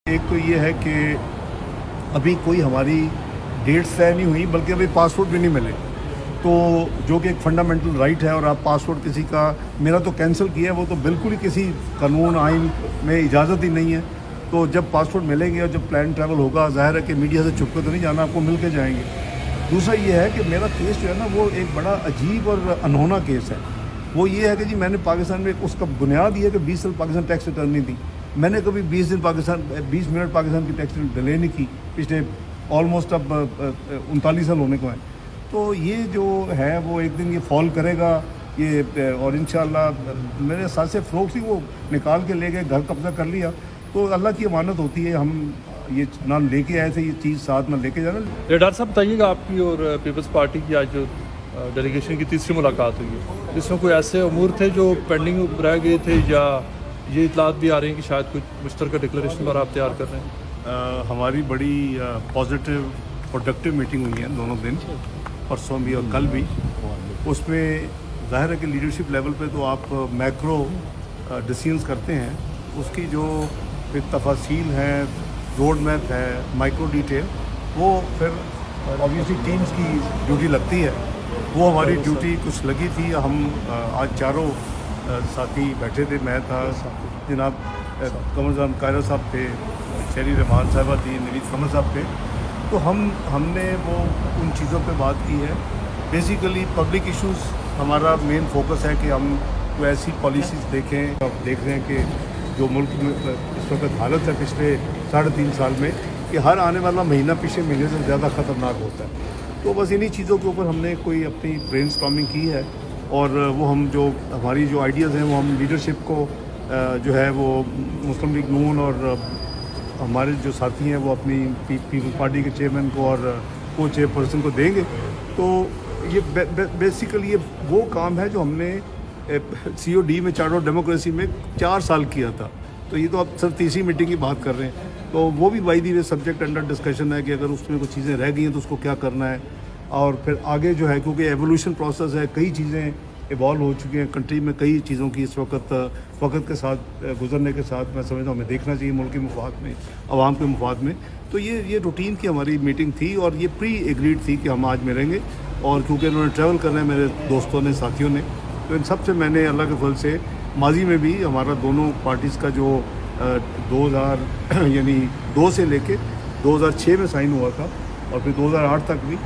एक तो ये है कि अभी कोई हमारी डेट्स तय नहीं हुई, बल्कि अभी पासपोर्ट भी नहीं मिले, तो जो कि एक फंडामेंटल राइट है। और आप पासपोर्ट किसी का, मेरा तो कैंसिल किया है, वो तो बिल्कुल ही किसी कानून आइन में इजाज़त ही नहीं है। तो जब पासपोर्ट मिलेंगे और जब प्लान ट्रैवल होगा, ज़ाहिर है कि मीडिया से छुप के तो नहीं जाना, आपको मिल के जाएंगे। दूसरा ये है कि मेरा केस जो है ना, वो एक बड़ा अजीब और अनहोना केस है। वो ये है कि जी मैंने पाकिस्तान में, उसका बुनियाद ये है कि 20 साल पाकिस्तान टैक्स रिटर्न नहीं दी। मैंने कभी 20 मिनट पाकिस्तान की टैक्स डिले नहीं की, पिछले ऑलमोस्ट अब 39 साल होने को हैं। तो ये जो है वो एक दिन ये फॉल करेगा ये, और इंशाअल्लाह मेरे साथ से फ़रोग थी, वो निकाल के ले गए, घर कब्जा कर लिया। तो अल्लाह की अमानत होती है, हम ये ना लेके आए थे, ये चीज़ साथ ना लेके जाना। डॉक्टर साहब बताइएगा, आपकी और पीपल्स पार्टी की आज जो डेलीगेशन की तीसरी मुलाकात हुई है, इसमें कोई ऐसे अमूर थे जो पेंडिंग रह गए थे, या ये इतलात भी आ रही हैं कि शायद कुछ मुश्तरका डिक्लेरेशन पर आप तैयार कर रहे हैं? हमारी बड़ी पॉजिटिव प्रोडक्टिव मीटिंग हुई है दोनों दिन, परसों भी और कल भी। उसमें ज़ाहिर है कि लीडरशिप लेवल पे तो आप मैक्रो डिसीजंस करते हैं, उसकी जो फिर तफासील हैं, रोड मैप है, माइक्रो डिटेल, वो फिर ऑब्वियसली टीम्स की ड्यूटी लगती है। वो हमारी ड्यूटी कुछ लगी थी। हम आज चारों साथी बैठे थे, मैं था, जनाब कमर कायरा साहब थे, शेरी रहमान साहबा थी, नवीद कमर साहब थे। तो हमने वो उन चीज़ों पे बात की है। बेसिकली पब्लिक इश्यूज़ हमारा मेन फोकस है कि हम कोई ऐसी पॉलिसीज़ देखें। अब देख रहे हैं कि जो मुल्क में इस वक्त हालत है पिछले 3.5 साल में, कि हर आने वाला महीना पिछले महीने से ज़्यादा ख़तरनाक होता है। तो बस इन्हीं चीज़ों के ऊपर हमने कोई अपनी ब्रेनस्टॉर्मिंग की है, और वो हम जो हमारी जो आइडियाज़ हैं वो हम लीडरशिप को जो है वो मुस्लिम लीग नून और हमारे जो साथी हैं वो अपनी पीपल्स पार्टी के चेयरमैन को और को चेयरपर्सन को देंगे। तो ये बेसिकली ये वो काम है जो हमने COD में, चार्टर ऑफ डेमोक्रेसी में 4 साल किया था। तो ये तो आप सिर्फ तीसरी मीटिंग की बात कर रहे हैं, तो वो भी by the way subject under discussion है कि अगर उसमें कुछ चीज़ें रह गई हैं तो उसको क्या करना है। और फिर आगे जो है, क्योंकि एवोल्यूशन प्रोसेस है, कई चीज़ें इवॉल्व हो चुकी हैं कंट्री में, कई चीज़ों की इस वक्त के साथ गुजरने के साथ मैं समझता हूँ हमें देखना चाहिए मुल्क के मुफाद में, आवाम के मुफाद में। तो ये रूटीन की हमारी मीटिंग थी, और ये प्री एग्रीड थी कि हम आज मिलेंगे। और क्योंकि उन्होंने ट्रैवल करना है, मेरे दोस्तों ने, साथियों ने, तो इन सब से मैंने अल्लाह के फल से माजी में भी हमारा दोनों पार्टीज़ का जो 2000 यानी 2 से लेके 2006 में साइन हुआ था, और फिर 2008 तक भी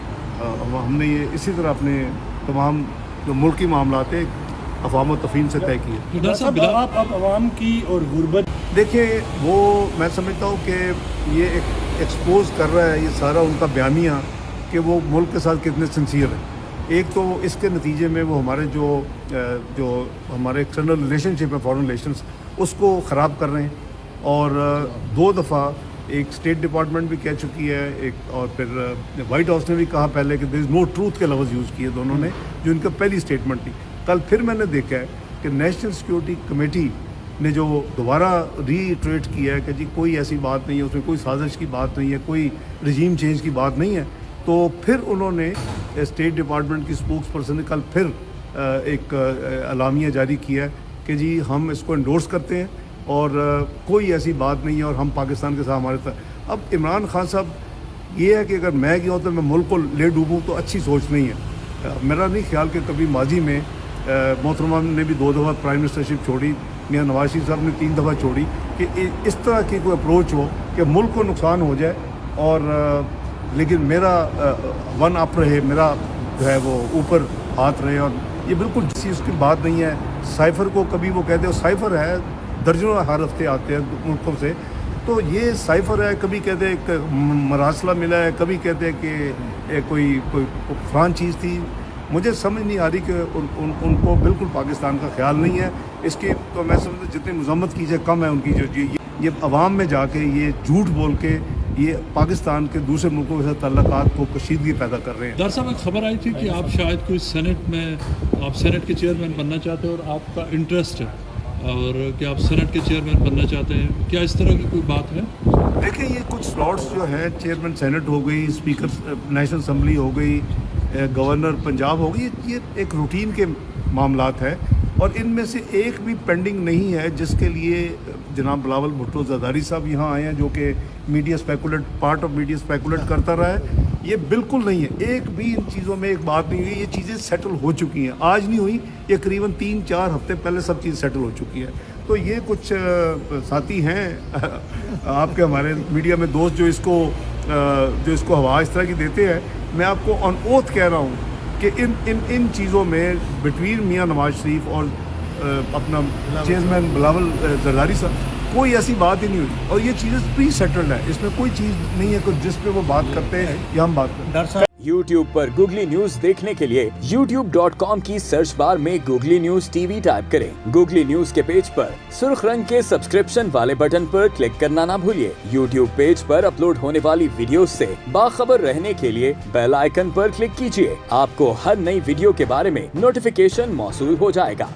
हमने ये इसी तरह अपने तमाम जो मुल्की मामलात है अवाम तफहीम से तय किए। आप अवाम की और गुर्बत, देखिए वो मैं समझता हूँ कि ये एक्सपोज कर रहा है ये सारा उनका बयानिया कि वो मुल्क के साथ कितने सिंसियर हैं। एक तो इसके नतीजे में वो हमारे जो हमारे एक्सटर्नल रिलेशनशिप है, फॉरेन रिलेशंस, उसको ख़राब कर रहे हैं। और 2 दफ़ा एक स्टेट डिपार्टमेंट भी कह चुकी है, एक और फिर वाइट हाउस ने भी कहा पहले कि देयर इज़ नो ट्रूथ के लफ्ज़ यूज़ किए दोनों ने, जो इनका पहली स्टेटमेंट थी। कल फिर मैंने देखा है कि नेशनल सिक्योरिटी कमेटी ने जो दोबारा रीइटरेट किया है कि जी कोई ऐसी बात नहीं है, उसमें कोई साजिश की बात नहीं है, कोई रजीम चेंज की बात नहीं है। तो फिर उन्होंने स्टेट डिपार्टमेंट की स्पोक्स पर्सन ने कल फिर एक अलामिया जारी किया है कि जी हम इसको एंडोर्स करते हैं और कोई ऐसी बात नहीं है, और हम पाकिस्तान के साथ हमारे साथ। अब इमरान खान साहब, ये है कि अगर मैं गया हूँ तो मैं मुल्क को ले डूबूँ, तो अच्छी सोच नहीं है। मेरा नहीं ख्याल कि कभी माजी में मोहतरमा ने भी 2 दफ़ा प्राइम मिनिस्टरशिप छोड़ी, मियां नवाज शरीफ साहब ने 3 दफ़ा छोड़ी, कि इस तरह की कोई अप्रोच हो कि मुल्क को नुकसान हो जाए। और लेकिन मेरा वन अप रहे, मेरा जो है वो ऊपर हाथ रहे, और ये बिल्कुल किसी उसकी बात नहीं है। साइफ़र को कभी वो कहते हैं साइफ़र है, दर्जनों हर हफ्ते आते हैं मुल्कों से, तो ये साइफ़र है। कभी कहते हैं एक मरासला मिला है, कभी कहते हैं कि कोई फलान चीज़ थी। मुझे समझ नहीं आ रही कि उनको बिल्कुल पाकिस्तान का ख्याल नहीं है। इसकी तो मैं समझता जितनी मजम्मत कीजिए कम है उनकी। जो ये अवाम में जाके ये झूठ बोल के ये पाकिस्तान के दूसरे मुल्कों के साथ ताल्लुकात को कशीदगी पैदा कर रहे हैं। डॉक्टर साहब, एक खबर आई थी कि आप शायद कोई सेनेट में, आप सेनेट के चेयरमैन बनना चाहते हैं, और आपका इंटरेस्ट है, और कि आप सेनेट के चेयरमैन बनना चाहते हैं, क्या इस तरह की कोई बात है? देखिए, ये कुछ स्लॉट्स जो हैं, चेयरमैन सेनेट हो गई, स्पीकर नेशनल असम्बली हो गई, गवर्नर पंजाब हो गई, ये एक रूटीन के मामलात है, और इनमें से एक भी पेंडिंग नहीं है जिसके लिए जनाब बिलावल भुट्टो ज़रदारी साहब यहाँ आए हैं जो कि media speculate part of media speculate करता रहा है। ये बिल्कुल नहीं है, एक भी इन चीज़ों में एक बात नहीं हुई। ये चीज़ें सेटल हो चुकी हैं, आज नहीं हुई, ये करीबन 3-4 हफ्ते पहले सब चीज़ सेटल हो चुकी है। तो ये कुछ साथी हैं आपके हमारे मीडिया में दोस्त जो इसको हवा इस तरह की देते हैं। मैं आपको ऑन ओथ कह रहा हूँ कि इन चीज़ों में बिटवीन मियां नवाज शरीफ और अपना चेयरमैन बिलावल ज़रदारी साहब कोई ऐसी बात ही नहीं हुई, और ये चीज़ें प्री सेटल्ड है। इसमें कोई चीज़ नहीं है कुछ जिस पे वो बात करते हैं या हम बात करते हैं। YouTube पर गूगली न्यूज देखने के लिए youtube.com की सर्च बार में गूगली न्यूज टीवी टाइप करें। गूगली न्यूज के पेज पर सुर्ख रंग के सब्सक्रिप्शन वाले बटन पर क्लिक करना ना भूलिए। YouTube पेज पर अपलोड होने वाली वीडियोस से बाखबर रहने के लिए बेल आइकन पर क्लिक कीजिए। आपको हर नई वीडियो के बारे में नोटिफिकेशन मौसूल हो जाएगा।